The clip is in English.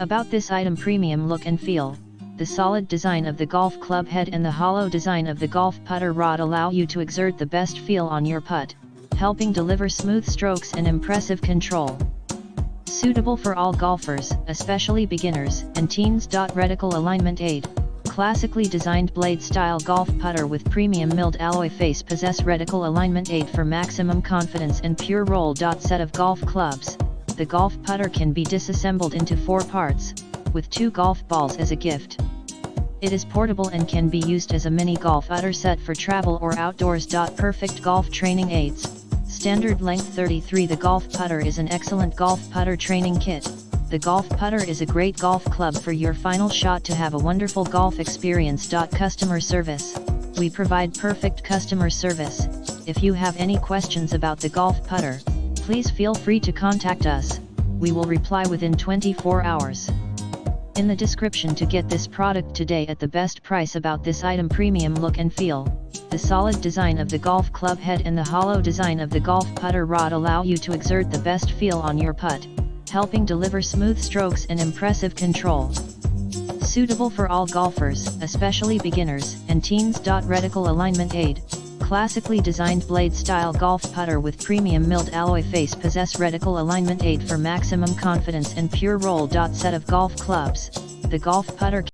About this item: premium look and feel. The solid design of the golf club head and the hollow design of the golf putter rod allow you to exert the best feel on your putt, helping deliver smooth strokes and impressive control. Suitable for all golfers, especially beginners and teens. Reticle alignment aid. Classically designed blade-style golf putter with premium milled alloy face possess reticle alignment aid for maximum confidence and pure roll. Set of golf clubs. The golf putter can be disassembled into 4 parts, with 2 golf balls as a gift. It is portable and can be used as a mini golf putter set for travel or outdoors. Perfect golf training aids. Standard length 33. The golf putter is an excellent golf putter training kit. The golf putter is a great golf club for your final shot to have a wonderful golf experience. Customer service. We provide perfect customer service. If you have any questions about the golf putter, please feel free to contact us. We will reply within 24 hours. In the description to get this product today at the best price. About this item: premium look and feel. The solid design of the golf club head and the hollow design of the golf putter rod allow you to exert the best feel on your putt, helping deliver smooth strokes and impressive control. Suitable for all golfers, especially beginners and teens. Reticle alignment aid. Classically designed blade-style golf putter with premium milled alloy face possess reticle alignment aid for maximum confidence and pure roll. Set of golf clubs. The golf putter